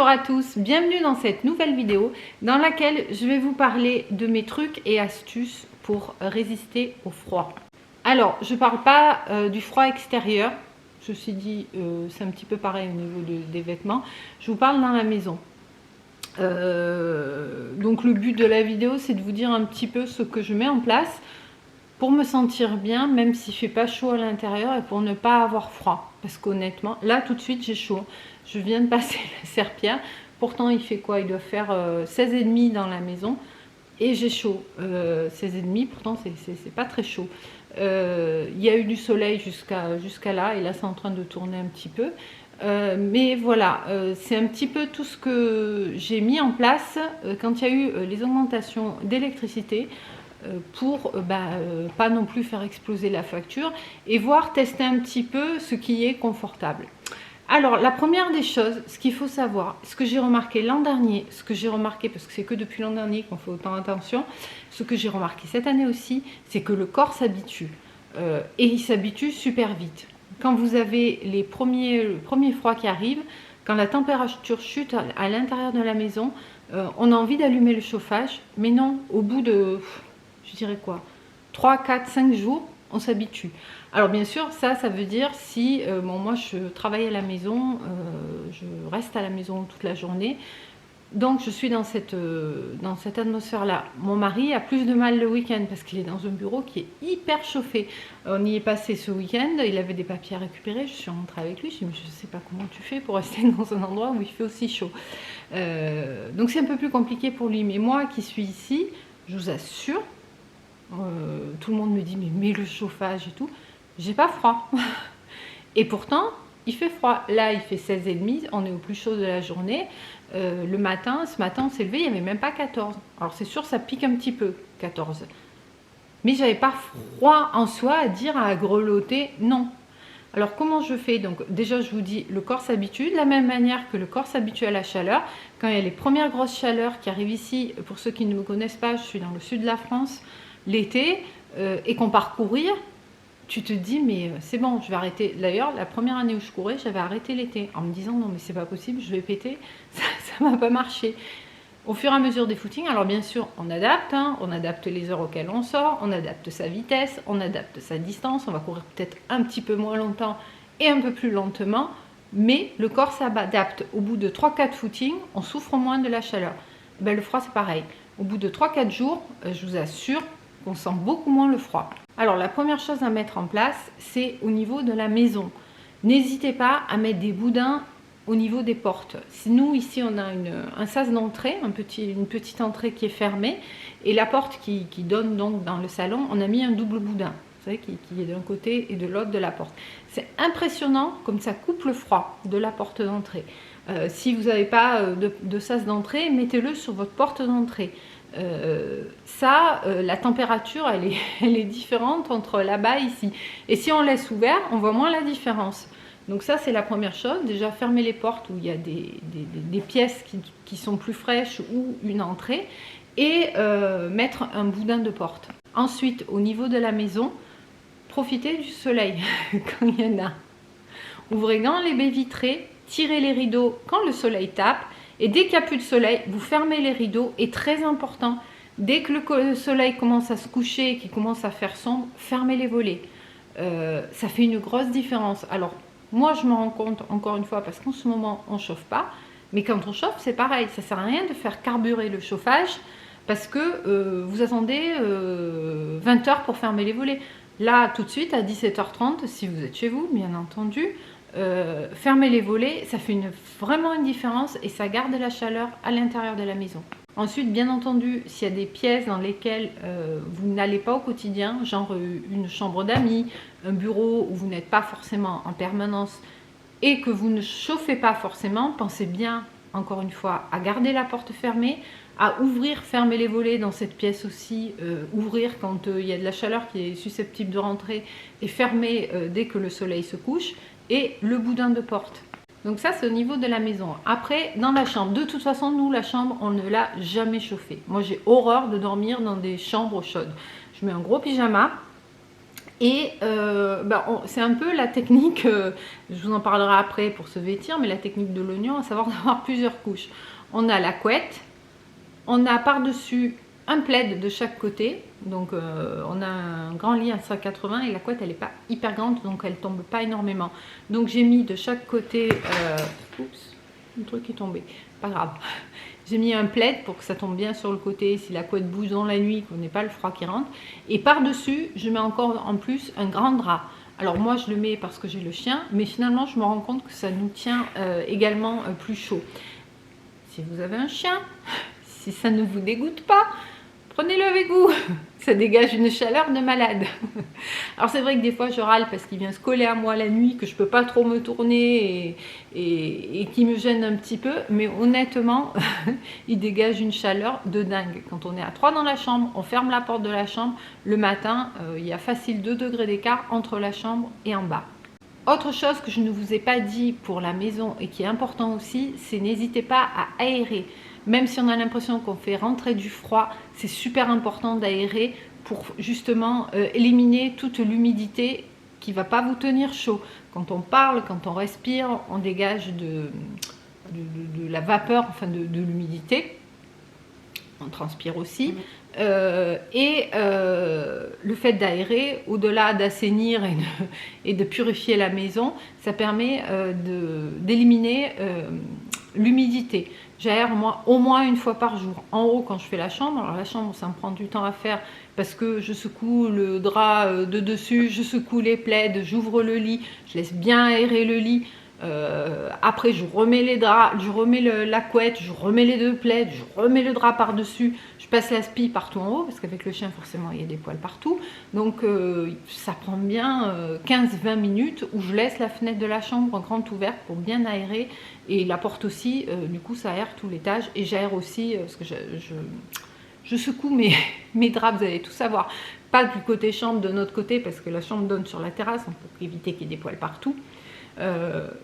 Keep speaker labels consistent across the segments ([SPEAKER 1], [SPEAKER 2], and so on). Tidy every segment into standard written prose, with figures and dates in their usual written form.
[SPEAKER 1] Bonjour à tous, bienvenue dans cette nouvelle vidéo dans laquelle je vais vous parler de mes trucs et astuces pour résister au froid. Alors, je ne parle pas du froid extérieur, ceci dit, c'est un petit peu pareil au niveau des vêtements. Je vous parle dans la maison. Donc le but de la vidéo, c'est de vous dire un petit peu ce que je mets en place pour me sentir bien, même s'il ne fait pas chaud à l'intérieur et pour ne pas avoir froid. Parce qu'honnêtement, là tout de suite j'ai chaud. Je viens de passer la serpillère. Pourtant il fait quoi? Il doit faire 16,5 dans la maison. Et j'ai chaud. 16,5, pourtant c'est pas très chaud. Il y a eu du soleil jusqu'à là. Et là c'est en train de tourner un petit peu. Mais voilà, c'est un petit peu tout ce que j'ai mis en place quand il y a eu les augmentations d'électricité. Pour pas non plus faire exploser la facture et voir tester un petit peu ce qui est confortable. Alors la première des choses, ce qu'il faut savoir, ce que j'ai remarqué l'an dernier, ce que j'ai remarqué parce que c'est que depuis l'an dernier qu'on fait autant attention, ce que j'ai remarqué cette année aussi, c'est que le corps s'habitue et il s'habitue super vite. Quand vous avez le premier froid qui arrive, quand la température chute à l'intérieur de la maison, on a envie d'allumer le chauffage, mais non, au bout de je dirais quoi, 3, 4, 5 jours, on s'habitue. Alors bien sûr, ça veut dire si, bon moi je travaille à la maison, je reste à la maison toute la journée, donc je suis dans cette atmosphère-là. Mon mari a plus de mal le week-end parce qu'il est dans un bureau qui est hyper chauffé. On y est passé ce week-end, il avait des papiers à récupérer, je suis rentrée avec lui, je me suis dit, je ne sais pas comment tu fais pour rester dans un endroit où il fait aussi chaud. Donc c'est un peu plus compliqué pour lui, mais moi qui suis ici, je vous assure, tout le monde me dit mais mets le chauffage et tout, j'ai pas froid. Et pourtant il fait froid. Là il fait 16,5, on est au plus chaud de la journée. Le matin, ce matin on s'est levé, il n'y avait même pas 14. Alors c'est sûr ça pique un petit peu 14, mais j'avais pas froid en soi à dire, à grelotter, non. Alors comment je fais? Donc déjà je vous dis, le corps s'habitue de la même manière que le corps s'habitue à la chaleur. Quand il y a les premières grosses chaleurs qui arrivent ici, pour ceux qui ne me connaissent pas, je suis dans le sud de la France l'été, et qu'on part courir, tu te dis mais c'est bon, je vais arrêter. D'ailleurs la première année où je courais, j'avais arrêté l'été en me disant non mais c'est pas possible, je vais péter, ça m'a pas marché. Au fur et à mesure des footings, alors bien sûr on adapte, hein, on adapte les heures auxquelles on sort, on adapte sa vitesse, on adapte sa distance, on va courir peut-être un petit peu moins longtemps et un peu plus lentement, mais le corps s'adapte. Au bout de 3-4 footings, on souffre moins de la chaleur. Ben, le froid c'est pareil, au bout de 3-4 jours, je vous assure, on sent beaucoup moins le froid. Alors la première chose à mettre en place, c'est au niveau de la maison. N'hésitez pas à mettre des boudins au niveau des portes. Si nous ici on a un sas d'entrée, une petite entrée qui est fermée, et la porte qui donne donc dans le salon, on a mis un double boudin, vous savez, qui est d'un côté et de l'autre de la porte. C'est impressionnant comme ça coupe le froid de la porte d'entrée. Si vous n'avez pas de sas d'entrée, mettez-le sur votre porte d'entrée. La température elle est différente entre là-bas et ici, et si on laisse ouvert on voit moins la différence. Donc ça c'est la première chose, déjà fermer les portes où il y a des pièces qui sont plus fraîches ou une entrée, et mettre un boudin de porte. Ensuite au niveau de la maison, profitez du soleil quand il y en a. Ouvrez grand les baies vitrées, tirez les rideaux quand le soleil tape. Et dès qu'il n'y a plus de soleil, vous fermez les rideaux. Et très important, dès que le soleil commence à se coucher et qu'il commence à faire sombre, fermez les volets. Ça fait une grosse différence. Alors, moi, je me rends compte, encore une fois, parce qu'en ce moment, on ne chauffe pas. Mais quand on chauffe, c'est pareil. Ça ne sert à rien de faire carburer le chauffage parce que vous attendez 20 heures pour fermer les volets. Là, tout de suite, à 17h30, si vous êtes chez vous, bien entendu, fermer les volets, ça fait vraiment une différence et ça garde la chaleur à l'intérieur de la maison. Ensuite, bien entendu, s'il y a des pièces dans lesquelles vous n'allez pas au quotidien, genre une chambre d'amis, un bureau où vous n'êtes pas forcément en permanence et que vous ne chauffez pas forcément, pensez bien, encore une fois, à garder la porte fermée, à ouvrir, fermer les volets dans cette pièce aussi, ouvrir quand il y a de la chaleur qui est susceptible de rentrer et fermer dès que le soleil se couche, et le boudin de porte. Donc ça c'est au niveau de la maison. Après dans la chambre, de toute façon nous la chambre on ne l'a jamais chauffée. Moi j'ai horreur de dormir dans des chambres chaudes. Je mets un gros pyjama Et c'est un peu la technique, je vous en parlerai après pour se vêtir, mais la technique de l'oignon, à savoir d'avoir plusieurs couches. On a la couette, on a par-dessus un plaid de chaque côté, donc on a un grand lit à 180 et la couette elle n'est pas hyper grande, donc elle tombe pas énormément. Donc j'ai mis de chaque côté, oups, un truc qui est tombé, pas grave. J'ai mis un plaid pour que ça tombe bien sur le côté, si la couette bouge dans la nuit, qu'on n'ait pas le froid qui rentre. Et par-dessus, je mets encore en plus un grand drap. Alors moi je le mets parce que j'ai le chien, mais finalement je me rends compte que ça nous tient également plus chaud. Si vous avez un chien, si ça ne vous dégoûte pas, prenez-le avec vous, ça dégage une chaleur de malade. Alors c'est vrai que des fois je râle parce qu'il vient se coller à moi la nuit, que je peux pas trop me tourner et qui me gêne un petit peu, mais honnêtement, il dégage une chaleur de dingue. Quand on est à 3 dans la chambre, on ferme la porte de la chambre, le matin, il y a facile 2 degrés d'écart entre la chambre et en bas. Autre chose que je ne vous ai pas dit pour la maison et qui est important aussi, c'est n'hésitez pas à aérer. Même si on a l'impression qu'on fait rentrer du froid, c'est super important d'aérer pour justement éliminer toute l'humidité qui ne va pas vous tenir chaud. Quand on parle, quand on respire, on dégage de la vapeur, enfin de l'humidité. On transpire aussi. Le fait d'aérer, au-delà d'assainir et de purifier la maison, ça permet d'éliminer l'humidité. J'aère moi au moins une fois par jour. En haut quand je fais la chambre, alors la chambre ça me prend du temps à faire parce que je secoue le drap de dessus, je secoue les plaids, j'ouvre le lit, je laisse bien aérer le lit. Après je remets les draps, je remets la couette, je remets les 2 plaids, je remets le drap par dessus, je passe la spie partout en haut parce qu'avec le chien forcément il y a des poils partout, donc ça prend bien 15-20 minutes où je laisse la fenêtre de la chambre grande ouverte pour bien aérer et la porte aussi, du coup ça aère tout l'étage et j'aère aussi parce que je secoue mes draps, vous allez tout savoir, pas du côté chambre de notre côté parce que la chambre donne sur la terrasse, donc pour éviter qu'il y ait des poils partout.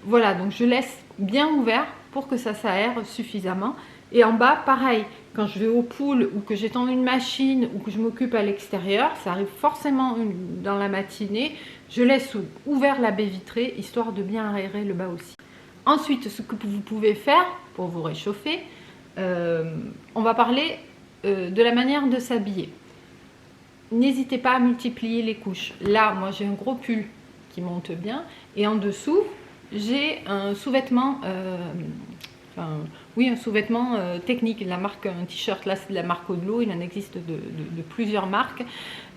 [SPEAKER 1] Voilà, donc je laisse bien ouvert pour que ça s'aère suffisamment. Et en bas, pareil, quand je vais aux poules ou que j'étends une machine ou que je m'occupe à l'extérieur, ça arrive forcément dans la matinée, je laisse ouvert la baie vitrée, histoire de bien aérer le bas aussi. Ensuite, ce que vous pouvez faire pour vous réchauffer, on va parler de la manière de s'habiller. N'hésitez pas à multiplier les couches. Là, moi j'ai un gros pull qui monte bien et en dessous j'ai un sous-vêtement un sous-vêtement technique, la marque, un t-shirt, là c'est de la marque Odlo, il en existe de plusieurs marques.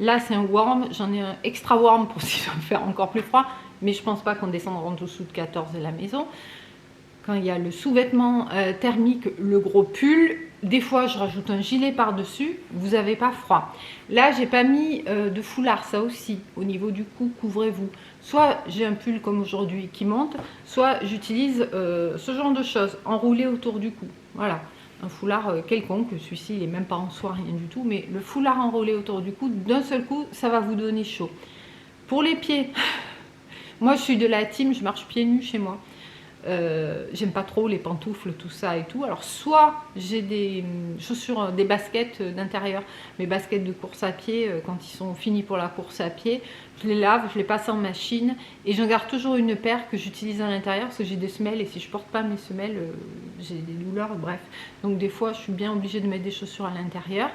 [SPEAKER 1] Là c'est un warm, j'en ai un extra warm pour si ça va me faire encore plus froid, mais je pense pas qu'on descendra en dessous de 14 à la maison. Quand il y a le sous-vêtement thermique, le gros pull, des fois je rajoute un gilet par-dessus, vous n'avez pas froid. Là j'ai pas mis de foulard, ça aussi, au niveau du cou, couvrez-vous. Soit j'ai un pull comme aujourd'hui qui monte, soit j'utilise ce genre de choses, enroulé autour du cou. Voilà, un foulard quelconque, celui-ci il n'est même pas en soie, rien du tout, mais le foulard enroulé autour du cou, d'un seul coup, ça va vous donner chaud. Pour les pieds, moi je suis de la team, je marche pieds nus chez moi. J'aime pas trop les pantoufles, tout ça et tout. Alors soit j'ai des chaussures, des baskets d'intérieur, mes baskets de course à pied, quand ils sont finis pour la course à pied, je les lave, je les passe en machine et j'en garde toujours une paire que j'utilise à l'intérieur parce que j'ai des semelles et si je porte pas mes semelles, j'ai des douleurs, bref. Donc des fois je suis bien obligée de mettre des chaussures à l'intérieur.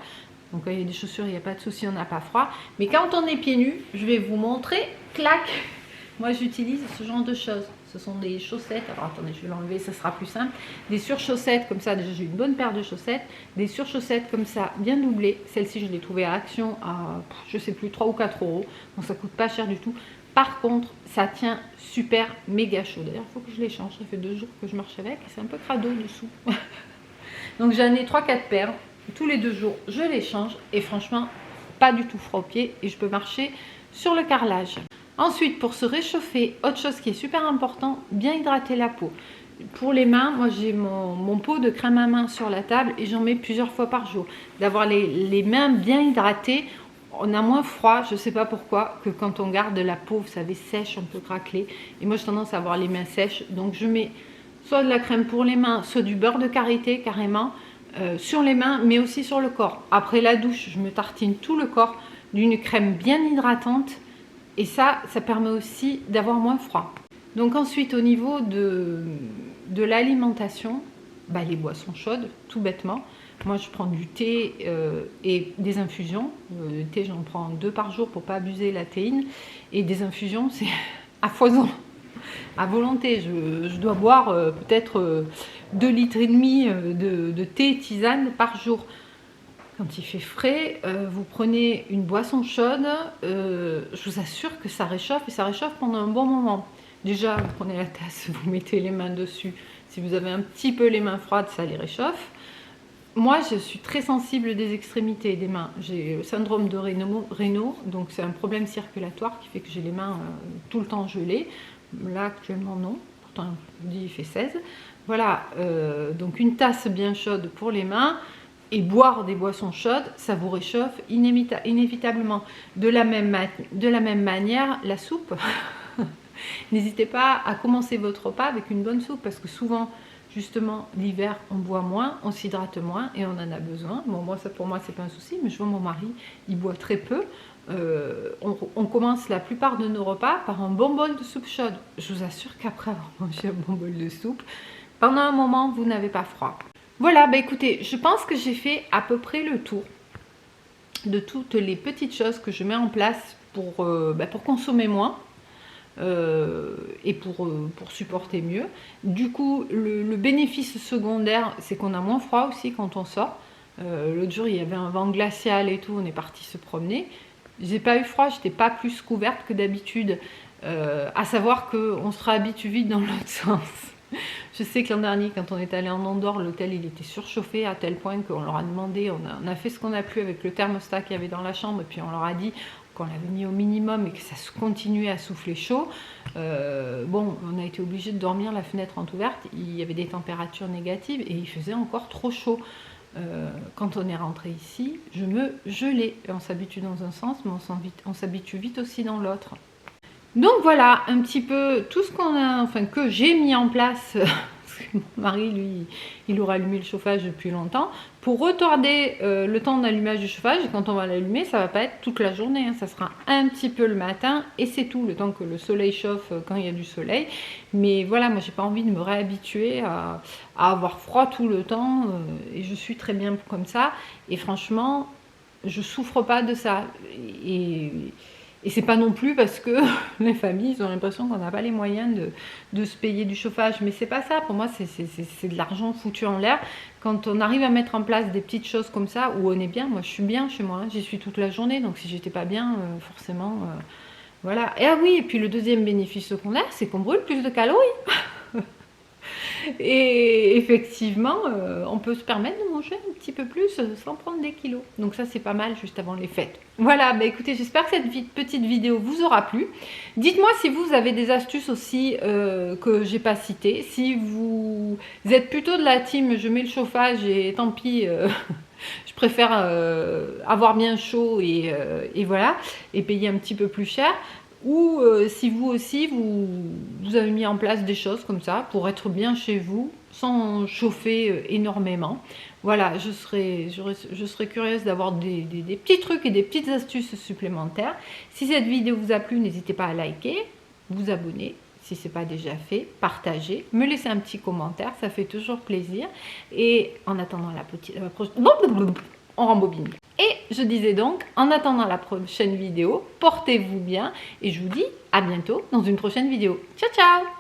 [SPEAKER 1] Donc quand il y a des chaussures, il n'y a pas de souci, on n'a pas froid. Mais quand on est pieds nus, je vais vous montrer, clac, moi j'utilise ce genre de choses. Ce sont des chaussettes, alors attendez, je vais l'enlever, ça sera plus simple. Des surchaussettes comme ça, déjà j'ai une bonne paire de chaussettes. Des surchaussettes comme ça, bien doublées. Celle-ci, je l'ai trouvée à Action à, je sais plus, 3 ou 4 euros. Donc ça coûte pas cher du tout. Par contre, ça tient super méga chaud. D'ailleurs, il faut que je les change. Ça fait 2 jours que je marche avec. C'est un peu crado dessous. Donc j'en ai 3-4 paires. Tous les 2 jours, je les change. Et franchement, pas du tout froid aux pieds. Et je peux marcher sur le carrelage. Ensuite, pour se réchauffer, autre chose qui est super important, bien hydrater la peau. Pour les mains, moi j'ai mon pot de crème à main sur la table et j'en mets plusieurs fois par jour. D'avoir les mains bien hydratées, on a moins froid, je ne sais pas pourquoi, que quand on garde la peau, vous savez, sèche, un peu craquelée. Et moi j'ai tendance à avoir les mains sèches, donc je mets soit de la crème pour les mains, soit du beurre de karité carrément, sur les mains, mais aussi sur le corps. Après la douche, je me tartine tout le corps d'une crème bien hydratante. Et ça permet aussi d'avoir moins froid. Donc ensuite, au niveau de l'alimentation, bah, les boissons chaudes, tout bêtement. Moi, je prends du thé et des infusions. Le thé, j'en prends 2 par jour pour ne pas abuser la théine. Et des infusions, c'est à foison, à volonté. Je dois boire peut-être 2,5 litres de thé tisane par jour. Quand il fait frais, vous prenez une boisson chaude, je vous assure que ça réchauffe et ça réchauffe pendant un bon moment. Déjà, vous prenez la tasse, vous mettez les mains dessus. Si vous avez un petit peu les mains froides, ça les réchauffe. Moi, je suis très sensible des extrémités des mains. J'ai le syndrome de Raynaud, donc c'est un problème circulatoire qui fait que j'ai les mains tout le temps gelées. Là, actuellement, non. Pourtant, je vous dis, il fait 16. Voilà, donc une tasse bien chaude pour les mains. Et boire des boissons chaudes, ça vous réchauffe inévitablement. De la même manière, la soupe. N'hésitez pas à commencer votre repas avec une bonne soupe, parce que souvent, justement, l'hiver, on boit moins, on s'hydrate moins et on en a besoin. Bon, moi, ça, pour moi, c'est pas un souci, mais je vois mon mari, il boit très peu. On commence la plupart de nos repas par un bon bol de soupe chaude. Je vous assure qu'après avoir mangé un bon bol de soupe, pendant un moment, vous n'avez pas froid. Voilà, bah écoutez, je pense que j'ai fait à peu près le tour de toutes les petites choses que je mets en place pour consommer moins et pour supporter mieux. Du coup, le bénéfice secondaire, c'est qu'on a moins froid aussi quand on sort. L'autre jour, il y avait un vent glacial et tout, on est parti se promener. J'ai pas eu froid, j'étais pas plus couverte que d'habitude, à savoir qu'on se réhabitue vite dans l'autre sens. Je sais que l'an dernier, quand on est allé en Andorre, l'hôtel il était surchauffé à tel point qu'on leur a demandé, on a fait ce qu'on a pu avec le thermostat qu'il y avait dans la chambre, et puis on leur a dit qu'on l'avait mis au minimum et que ça continuait à souffler chaud. Bon, on a été obligé de dormir la fenêtre entrouverte, il y avait des températures négatives et il faisait encore trop chaud. Quand on est rentré ici, je me gelais. Et on s'habitue dans un sens, mais on s'habitue vite aussi dans l'autre. Donc voilà un petit peu tout ce que j'ai mis en place. Parce que mon mari, lui, il aura allumé le chauffage depuis longtemps. Pour retarder le temps d'allumage du chauffage, et quand on va l'allumer, ça ne va pas être toute la journée. Ça sera un petit peu le matin et c'est tout, le temps que le soleil chauffe quand il y a du soleil. Mais voilà, moi, j'ai pas envie de me réhabituer à avoir froid tout le temps. Et je suis très bien comme ça. Et franchement, je souffre pas de ça. Et c'est pas non plus parce que les familles ils ont l'impression qu'on n'a pas les moyens de se payer du chauffage. Mais c'est pas ça, pour moi c'est de l'argent foutu en l'air. Quand on arrive à mettre en place des petites choses comme ça, où on est bien, moi je suis bien chez moi, j'y suis toute la journée, donc si j'étais pas bien, forcément, voilà. Et ah oui, et puis le deuxième bénéfice secondaire, c'est qu'on brûle plus de calories. Et effectivement, on peut se permettre de manger un petit peu plus sans prendre des kilos. Donc ça, c'est pas mal juste avant les fêtes. Voilà, bah écoutez, j'espère que cette petite vidéo vous aura plu. Dites-moi si vous avez des astuces aussi que j'ai pas citées. Si vous êtes plutôt de la team, je mets le chauffage et tant pis... je préfère avoir bien chaud et voilà, et payer un petit peu plus cher. Ou si vous aussi, vous avez mis en place des choses comme ça pour être bien chez vous, sans chauffer énormément. Voilà, je serais curieuse d'avoir des petits trucs et des petites astuces supplémentaires. Si cette vidéo vous a plu, n'hésitez pas à liker, vous abonner. Si ce n'est pas déjà fait, partagez, me laissez un petit commentaire, ça fait toujours plaisir. Et en attendant la prochaine... On rembobine. Et je disais donc, en attendant la prochaine vidéo, portez-vous bien et je vous dis à bientôt dans une prochaine vidéo. Ciao, ciao!